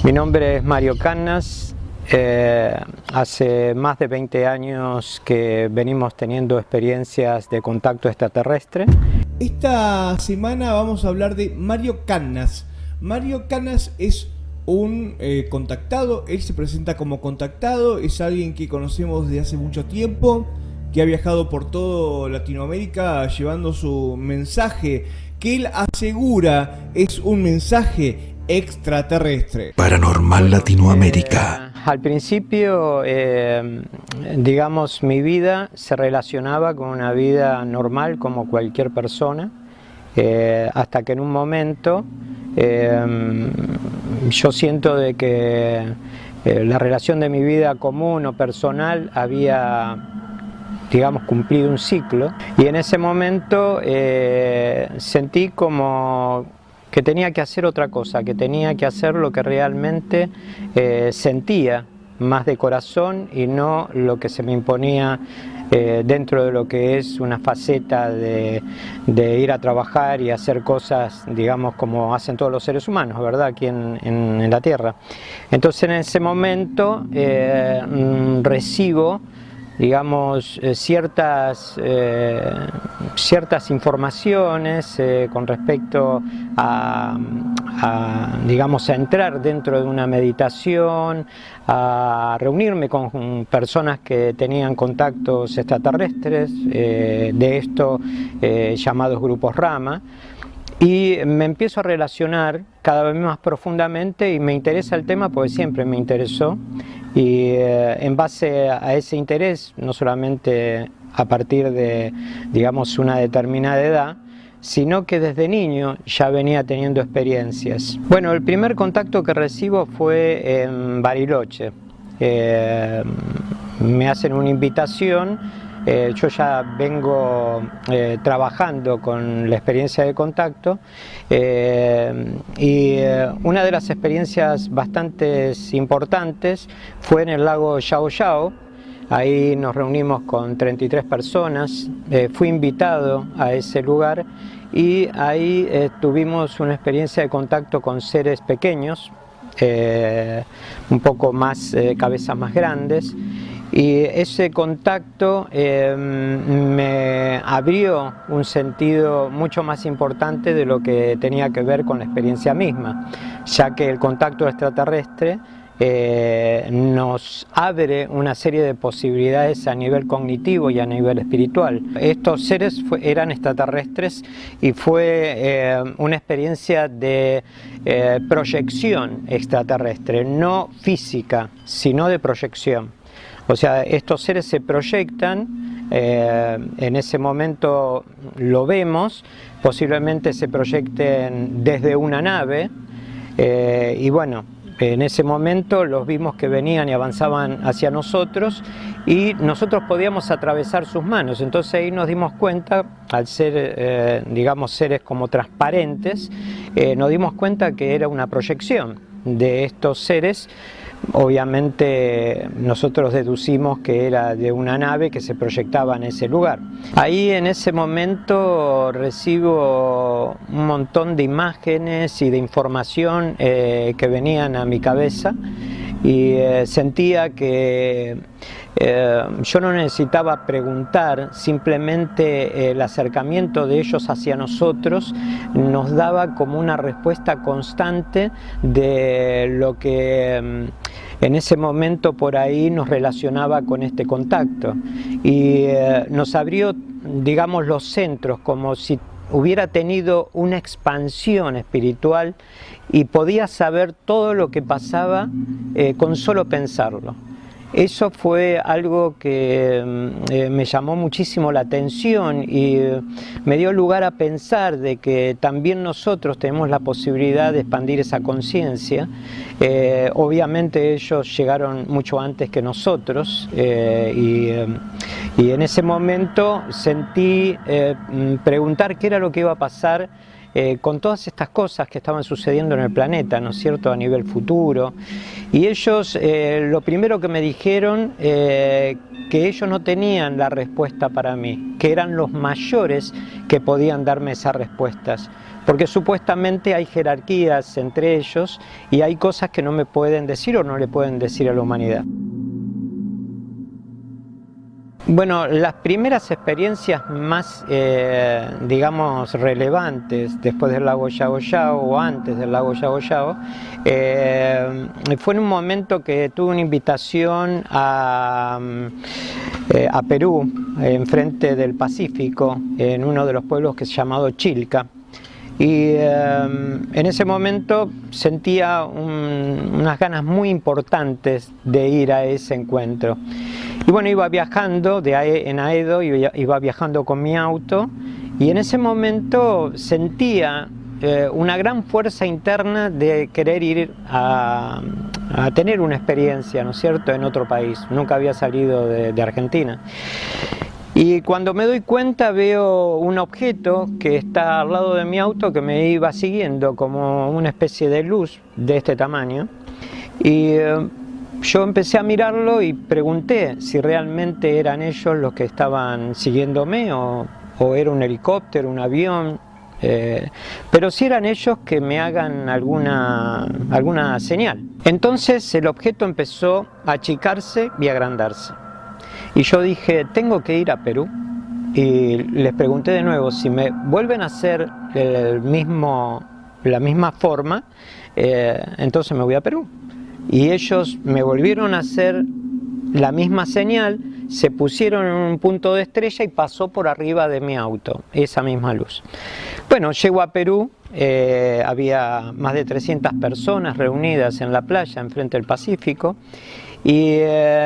Mi nombre es Mario Cannas. Hace más de 20 años que venimos teniendo experiencias de contacto extraterrestre. Esta semana vamos a hablar de Mario Cannas. Mario Cannas es un contactado, él se presenta como contactado, es alguien que conocemos desde hace mucho tiempo, que ha viajado por toda Latinoamérica llevando su mensaje, que él asegura es un mensaje extraterrestre. Paranormal Latinoamérica. Al principio, digamos, mi vida se relacionaba con una vida normal como cualquier persona, hasta que en un momento yo siento de que la relación de mi vida común o personal había, digamos, cumplido un ciclo, y en ese momento sentí como que tenía que hacer otra cosa, que tenía que hacer lo que realmente sentía, más de corazón, y no lo que se me imponía dentro de lo que es una faceta de ir a trabajar y hacer cosas, digamos, como hacen todos los seres humanos, ¿verdad?, aquí en la Tierra. Entonces en ese momento recibo, digamos, ciertas informaciones con respecto digamos, a entrar dentro de una meditación, a reunirme con personas que tenían contactos extraterrestres, de estos llamados grupos Rama. Y me empiezo a relacionar cada vez más profundamente, y me interesa el tema porque siempre me interesó, y en base a ese interés, no solamente a partir de, digamos, una determinada edad, sino que desde niño ya venía teniendo experiencias. Bueno, el primer contacto que recibo fue en Bariloche. Me hacen una invitación. Yo ya vengo trabajando con la experiencia de contacto, y una de las experiencias bastante importantes fue en el lago Yao Yao. Ahí nos reunimos con 33 personas, fui invitado a ese lugar, y ahí tuvimos una experiencia de contacto con seres pequeños, un poco más, cabezas más grandes. Y ese contacto me abrió un sentido mucho más importante de lo que tenía que ver con la experiencia misma, ya que el contacto extraterrestre nos abre una serie de posibilidades a nivel cognitivo y a nivel espiritual. Estos seres eran extraterrestres, y fue una experiencia de proyección extraterrestre, no física, sino de proyección. O sea, estos seres se proyectan, en ese momento lo vemos, posiblemente se proyecten desde una nave, y bueno, en ese momento los vimos que venían y avanzaban hacia nosotros, y nosotros podíamos atravesar sus manos. Entonces ahí nos dimos cuenta, al ser, digamos, seres como transparentes, nos dimos cuenta que era una proyección de estos seres. Obviamente nosotros deducimos que era de una nave que se proyectaba en ese lugar. Ahí en ese momento recibo un montón de imágenes y de información que venían a mi cabeza, y sentía que yo no necesitaba preguntar, simplemente el acercamiento de ellos hacia nosotros nos daba como una respuesta constante de lo que en ese momento por ahí nos relacionaba con este contacto, y nos abrió, digamos, los centros, como si hubiera tenido una expansión espiritual, y podía saber todo lo que pasaba con solo pensarlo. Eso fue algo que me llamó muchísimo la atención, y me dio lugar a pensar de que también nosotros tenemos la posibilidad de expandir esa conciencia. Obviamente ellos llegaron mucho antes que nosotros, y en ese momento sentí preguntar qué era lo que iba a pasar con todas estas cosas que estaban sucediendo en el planeta, ¿no es cierto?, a nivel futuro. Y ellos, lo primero que me dijeron, que ellos no tenían la respuesta para mí, que eran los mayores que podían darme esas respuestas. Porque supuestamente hay jerarquías entre ellos y hay cosas que no me pueden decir o no le pueden decir a la humanidad. Bueno, las primeras experiencias más, digamos, relevantes después del lago Yago Yago o antes del lago Yago Yago, fue en un momento que tuve una invitación a Perú, enfrente del Pacífico, en uno de los pueblos que es llamado Chilca. Y en ese momento sentía unas ganas muy importantes de ir a ese encuentro. Y bueno, iba viajando en Aedo, iba viajando con mi auto, y en ese momento sentía una gran fuerza interna de querer ir a tener una experiencia, ¿no es cierto?, en otro país. Nunca había salido de Argentina. Y cuando me doy cuenta veo un objeto que está al lado de mi auto que me iba siguiendo como una especie de luz de este tamaño. Y yo empecé a mirarlo y pregunté si realmente eran ellos los que estaban siguiéndome o era un helicóptero, un avión. Pero si eran ellos, que me hagan alguna señal. Entonces el objeto empezó a achicarse y agrandarse. Y yo dije, tengo que ir a Perú. Y les pregunté de nuevo, si me vuelven a hacer la misma forma, entonces me voy a Perú. Y ellos me volvieron a hacer la misma señal, se pusieron en un punto de estrella y pasó por arriba de mi auto, esa misma luz. Bueno, llego a Perú, había más de 300 personas reunidas en la playa, enfrente del Pacífico. Y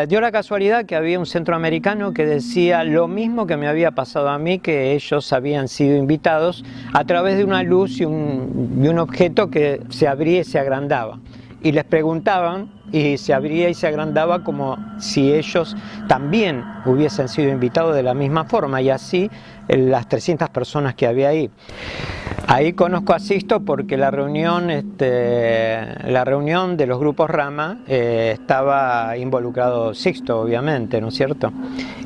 dio la casualidad que había un centroamericano que decía lo mismo que me había pasado a mí, que ellos habían sido invitados a través de una luz y un objeto que se abría y se agrandaba. Y les preguntaban y se abría y se agrandaba como si ellos también hubiesen sido invitados de la misma forma, y así las 300 personas que había ahí. Ahí conozco a Sixto porque la reunión de los grupos Rama estaba involucrado Sixto, obviamente, ¿no es cierto?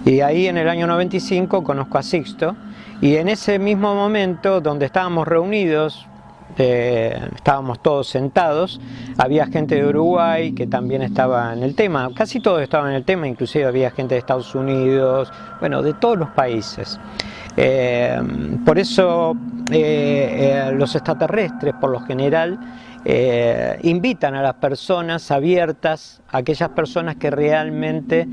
Y ahí en el año 95 conozco a Sixto, y en ese mismo momento donde estábamos reunidos, estábamos todos sentados, había gente de Uruguay que también estaba en el tema, casi todos estaban en el tema, inclusive había gente de Estados Unidos, bueno, de todos los países. Por eso los extraterrestres, por lo general, invitan a las personas abiertas, a aquellas personas que realmente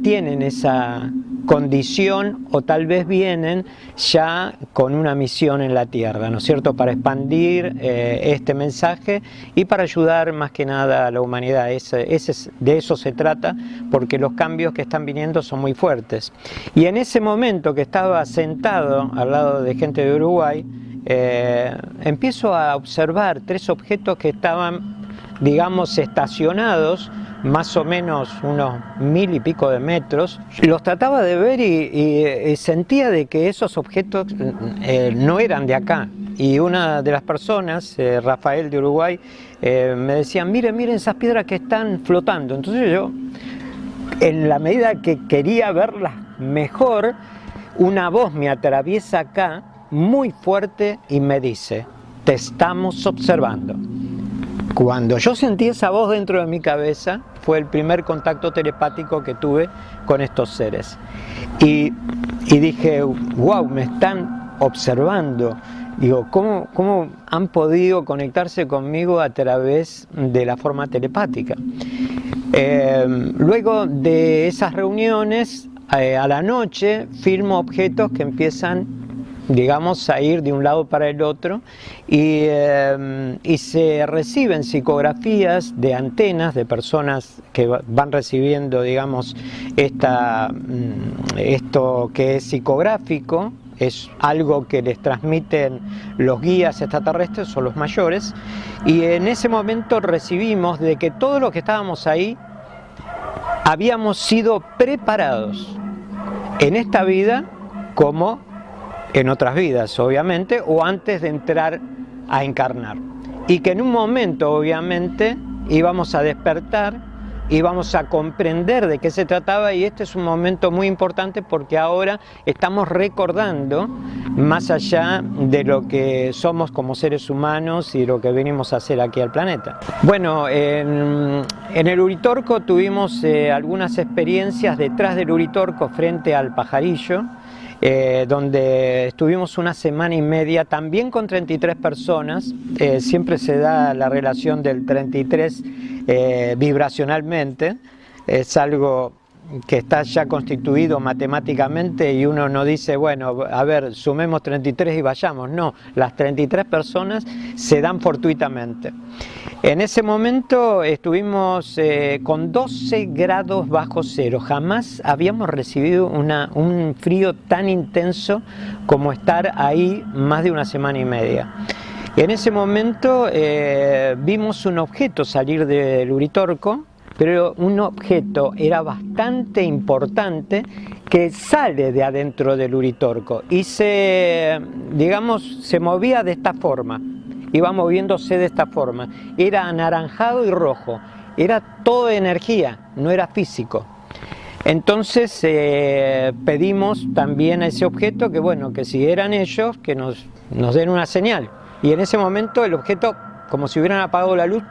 tienen esa condición o tal vez vienen ya con una misión en la Tierra, ¿no es cierto?, para expandir este mensaje y para ayudar más que nada a la humanidad. De eso se trata, porque los cambios que están viniendo son muy fuertes. Y en ese momento que estaba sentado al lado de gente de Uruguay, empiezo a observar 3 objetos que estaban, digamos, estacionados más o menos unos 1000 y pico de metros. Los trataba de ver y sentía de que esos objetos no eran de acá. Y una de las personas, Rafael de Uruguay, me decía, miren esas piedras que están flotando. Entonces yo, en la medida que quería verlas mejor, una voz me atraviesa acá muy fuerte y me dice, te estamos observando. Cuando yo sentí esa voz dentro de mi cabeza, fue el primer contacto telepático que tuve con estos seres. Y dije, wow, me están observando. Digo, ¿cómo han podido conectarse conmigo a través de la forma telepática? Luego de esas reuniones, a la noche, filmo objetos que empiezan, digamos, a ir de un lado para el otro y se reciben psicografías de antenas de personas que van recibiendo, digamos, esto que es psicográfico, es algo que les transmiten los guías extraterrestres o los mayores, y en ese momento recibimos de que todos los que estábamos ahí habíamos sido preparados en esta vida como en otras vidas, obviamente, o antes de entrar a encarnar. Y que en un momento, obviamente, íbamos a despertar, íbamos a comprender de qué se trataba, y este es un momento muy importante porque ahora estamos recordando, más allá de lo que somos como seres humanos y lo que venimos a hacer aquí al planeta. Bueno, en el Uritorco tuvimos algunas experiencias detrás del Uritorco frente al pajarillo, donde estuvimos una semana y media también con 33 personas. Siempre se da la relación del 33 vibracionalmente, es algo que está ya constituido matemáticamente, y uno no dice, bueno, a ver, sumemos 33 y vayamos. No, las 33 personas se dan fortuitamente. En ese momento estuvimos con 12 grados bajo cero. Jamás habíamos recibido un frío tan intenso como estar ahí más de una semana y media. En ese momento vimos un objeto salir del Uritorco, pero un objeto era bastante importante que sale de adentro del Uritorco y se movía de esta forma. Iba moviéndose de esta forma, era anaranjado y rojo, era todo energía, no era físico. Entonces pedimos también a ese objeto que, bueno, que si eran ellos, que nos den una señal. Y en ese momento el objeto, como si hubieran apagado la luz,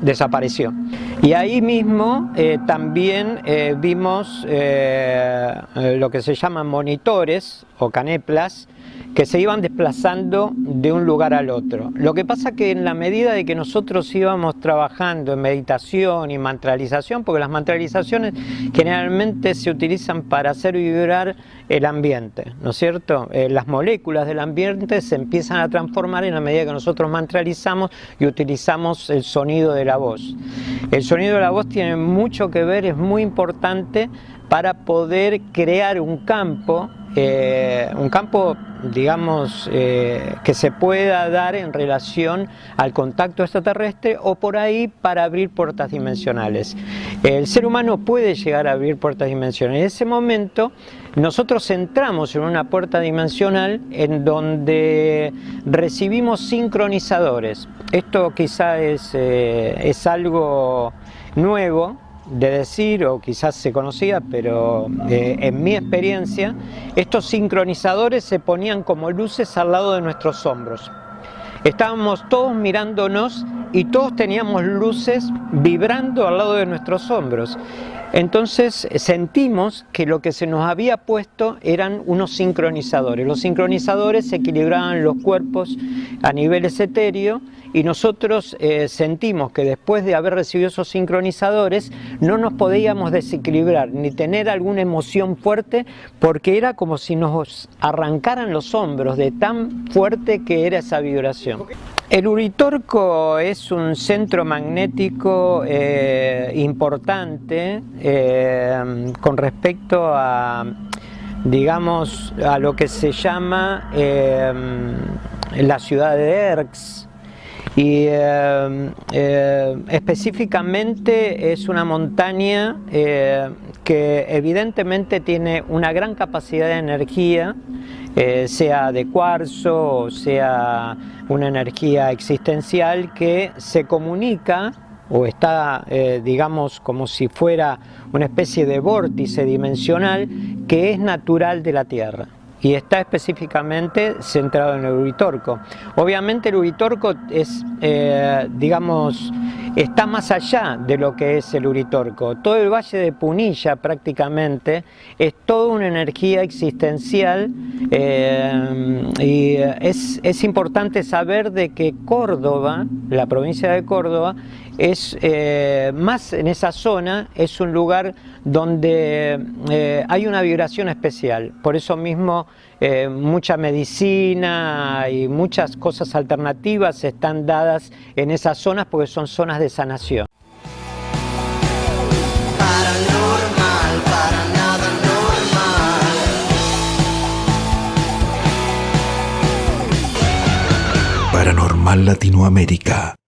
desapareció. Y ahí mismo también vimos lo que se llaman monitores o caneplas, que se iban desplazando de un lugar al otro. Lo que pasa que en la medida de que nosotros íbamos trabajando en meditación y mantralización, porque las mantralizaciones generalmente se utilizan para hacer vibrar el ambiente, ¿no es cierto? Las moléculas del ambiente se empiezan a transformar en la medida que nosotros mantralizamos y utilizamos el sonido de la voz. El sonido de la voz tiene mucho que ver, es muy importante para poder crear un campo, digamos, que se pueda dar en relación al contacto extraterrestre, o por ahí para abrir puertas dimensionales. El ser humano puede llegar a abrir puertas dimensionales. En ese momento nosotros entramos en una puerta dimensional en donde recibimos sincronizadores. Esto quizá es algo nuevo de decir, o quizás se conocía, pero en mi experiencia estos sincronizadores se ponían como luces al lado de nuestros hombros. Estábamos todos mirándonos y todos teníamos luces vibrando al lado de nuestros hombros. Entonces sentimos que lo que se nos había puesto eran unos sincronizadores. Los sincronizadores equilibraban los cuerpos a niveles etéreos, y nosotros sentimos que después de haber recibido esos sincronizadores no nos podíamos desequilibrar ni tener alguna emoción fuerte, porque era como si nos arrancaran los hombros de tan fuerte que era esa vibración. El Uritorco es un centro magnético importante con respecto a, digamos, a lo que se llama la ciudad de Erx. Y específicamente es una montaña que evidentemente tiene una gran capacidad de energía, sea de cuarzo o sea una energía existencial que se comunica o está, digamos, como si fuera una especie de vórtice dimensional que es natural de la Tierra. Y está específicamente centrado en el Uritorco. Obviamente el Uritorco es, digamos, está más allá de lo que es el Uritorco. Todo el Valle de Punilla prácticamente es toda una energía existencial, y es importante saber de que Córdoba, la provincia de Córdoba, es más en esa zona, es un lugar donde hay una vibración especial. Por eso mismo mucha medicina y muchas cosas alternativas están dadas en esas zonas, porque son zonas de sanación. Paranormal, para nada normal. Paranormal Latinoamérica.